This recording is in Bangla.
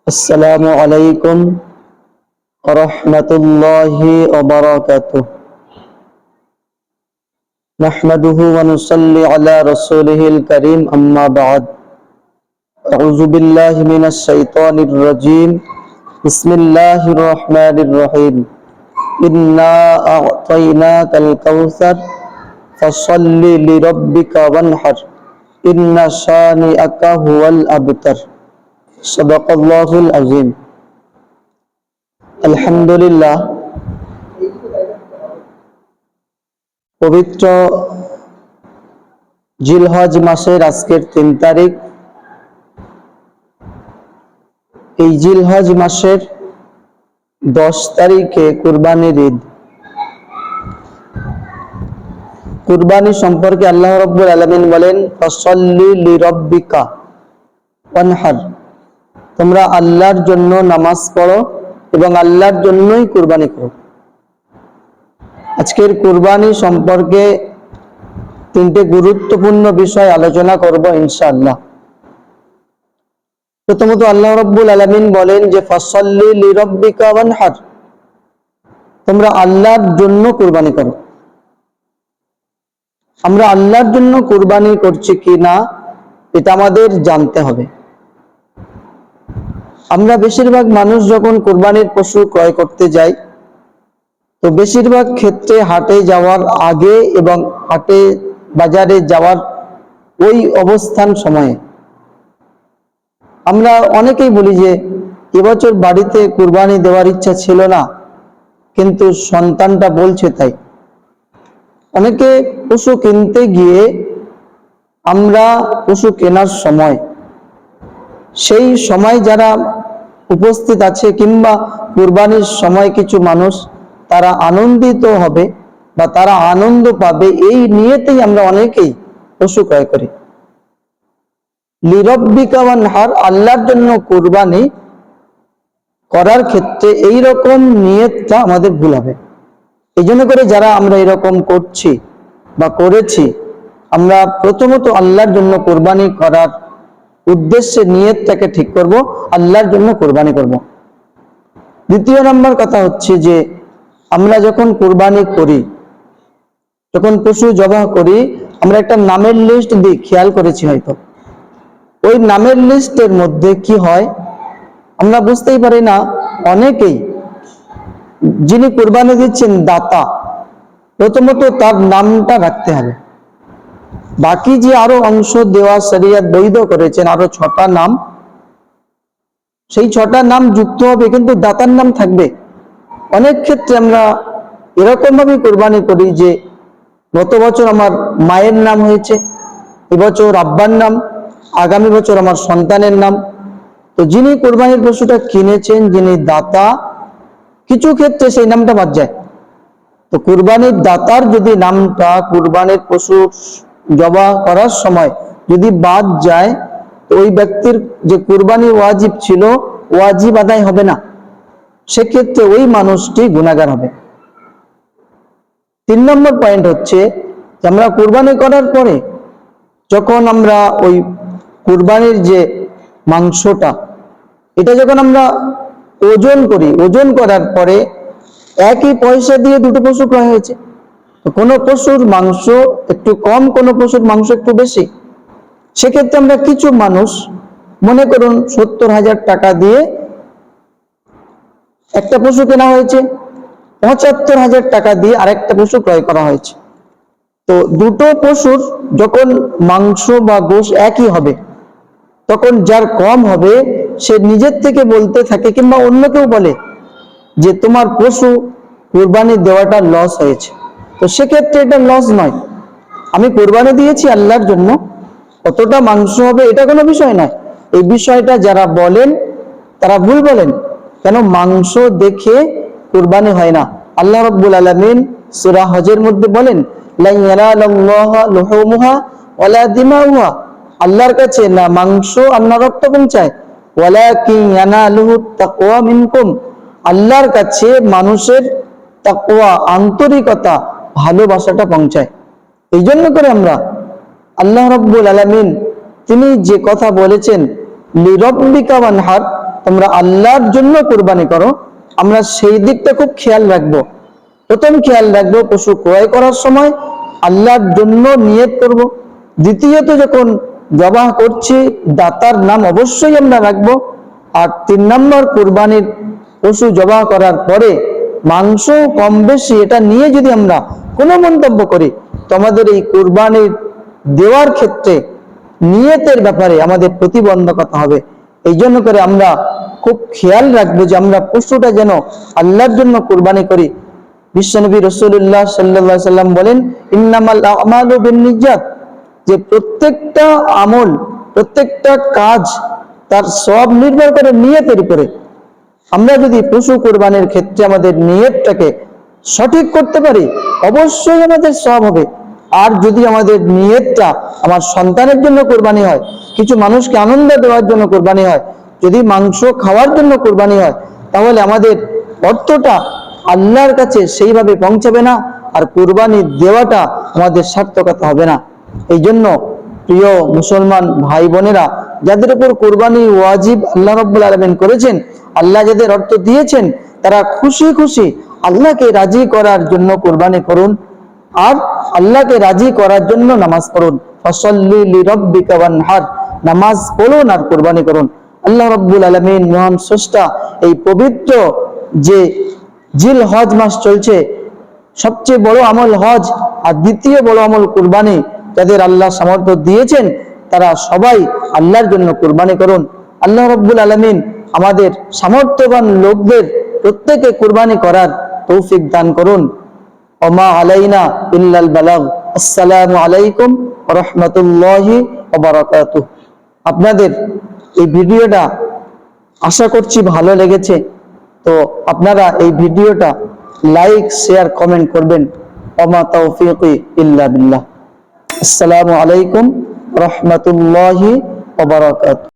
আসসালামু আলাইকুম ওয়া রাহমাতুল্লাহি ওয়া বারাকাতুহু। নাহমাদুহু ওয়া নুসাল্লি আলা রাসূলিহিল কারীম, আম্মা বা'দ। আউযু বিল্লাহি মিনাশ শাইতানির রাজীম। বিসমিল্লাহির রাহমানির রহিম। ইন্না আ'তাইনাকাল কাউসার ফাসাল্লি লিরাব্বিকা ওয়ানহার। ইন্না শানিআকা হুয়াল আবতার। সাদাকাল্লাহুল আযীম। আলহামদুলিল্লাহ, পবিত্র জিলহজ মাসের আজকের ৩ তারিখ। এই জিলহজ মাসের ১০ তারিখে কুরবানির ঈদ। কুরবানি সম্পর্কে আল্লাহ রাব্বুল আলামিন বলেন, ফাসাল্লি লিরাব্বিকা ওয়ানহার। তোমরা আল্লাহর জন্য নামাজ পড়ো এবং আল্লাহর জন্যই কুরবানি করো। আজকের কুরবানি সম্পর্কে ৩টে গুরুত্বপূর্ণ বিষয় আলোচনা করব ইনশাআল্লাহ। প্রথমত আল্লাহ রাব্বুল আলামিন বলেন যে ফাসাল্লি লিরাব্বিকা ওয়ানহার, তোমরা আল্লাহর জন্য কুরবানি করো। আমরা আল্লাহর জন্য কুরবানি করছি কিনা এটা আমাদের জানতে হবে। আমরা বেশিরভাগ মানুষ যখন কুরবানির পশু ক্রয় করতে যাই, তো বেশিরভাগ ক্ষেত্রে হাটে যাওয়ার আগে এবং হাটে বাজারে যাওয়ার ওই অবস্থান সময়ে আমরা অনেকেই বলি যে এবছর বাড়িতে কুরবানি দেওয়ার ইচ্ছা ছিল না, কিন্তু সন্তানটা বলছে তাই। অনেকে পশু কিনতে গিয়ে আমরা পশু কেনার সময়, সেই সময় যারা উপস্থিত আছে কিংবা কুরবানির সময় কিছু মানুষ তারা আনন্দিত হবে বা তারা আনন্দ পাবে, এই নিয়েতেই আমরা অনেকেই পশু ক্রয় করি। লিরাব্বিকা ওয়ানহার, আল্লাহর জন্য কুরবানি করার ক্ষেত্রে এই রকম নিয়তটা আমাদের ভুল হবে। এই জন্য করে যারা আমরা এরকম করছি বা করেছি, আমরা প্রথমত আল্লাহর জন্য কুরবানি করার উদ্দেশ্যে নিয়তটাকে ঠিক করব, আল্লাহর জন্য কুরবানি করব। দ্বিতীয় নম্বর কথা হচ্ছে যে আমরা যখন কুরবানি করি, যখন পশু জবাহ করি, আমরা একটা নামের লিস্ট দিই, খেয়াল করেছি হয়তো। ওই নামের লিস্টের মধ্যে কি হয় আমরা বুঝতেই পারি না। অনেকেই, যিনি কুরবানি দিচ্ছেন দাতা, প্রথমত তার নামটা রাখতে হবে। বাকি যে আরো অংশ দেওয়া শরীয়ত বৈধ করেছেন, আরো 6টা নাম, সেই 6টা নাম যুক্ত হবে, কিন্তু দাতার নাম থাকবে। অনেক ক্ষেত্রে আমরা এরকম ভাবে কুরবানি করি যে গত বছর আমার মায়ের নাম হয়েছে, এবছর আব্বার নাম, আগামী বছর আমার সন্তানের নাম। তো যিনি কুরবানির পশুটা কিনেছেন, যিনি দাতা, কিছু ক্ষেত্রে সেই নামটা বাদ যায়। তো কুরবানির দাতার যদি নামটা কুরবানির পশু জবাহ করার সময় যদি বাদ যায়, তো ওই ব্যক্তির যে কুরবানি ওয়াজিব ছিল, ওয়াজিব আদায় হবে না, সেক্ষেত্রে ওই মানুষটি গুনাহগার হবে। 3 নম্বর পয়েন্ট হচ্ছে যে আমরা কুরবানি করার পরে যখন আমরা ওই কুরবানির যে মাংসটা, এটা যখন আমরা ওজন করি, ওজন করার পরে একই পয়সা দিয়ে দুটো পশু ক্রয় হয়েছে, তো কোনো পশুর মাংস একটু কম, কোনো পশুর মাংস একটু বেশি। সেক্ষেত্রে আমরা কিছু মানুষ, মনে করুন 70,000 টাকা দিয়ে একটা পশু কেনা হয়েছে, 75,000 টাকা দিয়ে আরেকটা পশু ক্রয় করা হয়েছে। তো দুটো পশুর যখন মাংস বা গোশ একই হবে, তখন যার কম হবে সে নিজের থেকে বলতে থাকে কিংবা অন্য কেউ বলে যে তোমার পশু কুরবানি দেওয়াটা লস হয়েছে। তো সেক্ষেত্রে এটা লস নয়, আমি কুরবানি দিয়েছি আল্লাহর জন্য, কতটা মাংস হবে এটা কোনো বিষয় নয়। এই বিষয়টা যারা বলেন তারা ভুল বলেন। কেন? মাংস দেখে কুরবানি হয় না। আল্লাহ রাব্বুল আলামিন সূরা হজের মধ্যে বলেন, লা ইয়ানালাল্লাহু লুহুমুহা ওয়ালা দিমাউহা, আল্লাহর কাছে না মাংস আর না রক্ত পৌঁছায়, ওয়ালাকিন ইয়ানালুহু তাকওয়া মিনকুম, আল্লাহর কাছে মানুষের তাকওয়া, আন্তরিকতা, ভালোবাসাটা পৌঁছায়। এই জন্য করে আমরা আল্লাহ রাব্বুল আলামিন তিনি যে কথা বলেছেন লিরাব্বিকা ওয়ানহার, তোমরা আল্লাহর জন্য কুরবানি করো, আমরা সেই দিকটা খুব খেয়াল রাখবো। প্রথম খেয়াল রাখবো পশু ক্রয় করার সময় আল্লাহর জন্য নিয়ত করব। দ্বিতীয়ত যখন জবাহ করছি দাতার নাম অবশ্যই আমরা রাখবো। আর 3 নম্বর, কুরবানির পশু জবাহ করার পরে মাংস কম বেশি এটা নিয়ে যদি আমরা কোনো মন্তব্য করি তো আমাদের এই কুরবানির দেওয়ার ক্ষেত্রে নিয়তের ব্যাপারে আমাদের প্রতিবন্ধকতা হবে। এই জন্য করে আমরা খুব খেয়াল রাখবো যে আমরা পশুটা যেন আল্লাহর জন্য কুরবানি করি। বিশ্বনবী রাসূলুল্লাহ সাল্লাল্লাহু আলাইহি সাল্লাম বলেন, ইন্নামাল আমালু বিন্নিয়াত, যে প্রত্যেকটা আমল, প্রত্যেকটা কাজ তার সওয়াব নির্ভর করে নিয়তের উপরে। আমরা যদি পশু কুরবানির ক্ষেত্রে আমাদের নিয়তটাকে সঠিক করতে পারি অবশ্যই আমাদের সওয়াব হবে। আর যদি আমাদের নিয়তটা আমার সন্তানের জন্য কুরবানি হয়, কিছু মানুষকে আনন্দ দেওয়ার জন্য কুরবানি হয়, যদি মাংস খাওয়ার জন্য কুরবানি হয়, তাহলে আমাদের অর্থটা আল্লাহর কাছে সেইভাবে পৌঁছাবে না, আর কুরবানি দেওয়াটা আমাদের সার্থকতা হবে না। এই জন্য প্রিয় মুসলমান ভাই বোনেরা, যাদের উপর কুরবানি ওয়াজিব আল্লাহ রাব্বুল আলামিন করেছেন, আল্লাহ যাদের অর্থ দিয়েছেন, তারা খুশি খুশি আল্লাহকে রাজি করার জন্য কুরবানি করুন, আর আল্লাহকে রাজি করার জন্য নামাজ পড়ুন। ফাসাল্লি লিরাব্বিকা ওয়ানহার, নামাজ পড়ুন আর কুরবানি করুন। আল্লাহ রাব্বুল আলামিন মহান স্রষ্টা এই পবিত্র যে জিলহজ মাস চলছে, সবচেয়ে বড় আমল হজ আর দ্বিতীয় বড় আমল কুরবানি, যাদের আল্লাহ সামর্থ্য দিয়েছেন তারা সবাই আল্লাহর জন্য কুরবানি করুন। আল্লাহ রাব্বুল আলামিন আমাদের সামর্থ্যবান লোকদের প্রত্যেকে কুরবানি করার তৌফিক দান করুন। ওমা আলাইনা ইল্লাল বালাগ। আসসালামু আলাইকুম ওয়া রাহমাতুল্লাহি ওয়া বারাকাতুহু। আপনাদের এই ভিডিওটা আশা করছি ভালো লেগেছে, তো আপনারা এই ভিডিওটা লাইক, শেয়ার, কমেন্ট করবেন। ওমা তাওফীকি ইল্লা বিল্লাহ। আসসালামু আলাইকুম ওয়া রাহমাতুল্লাহি ওয়া বারাকাতুহু।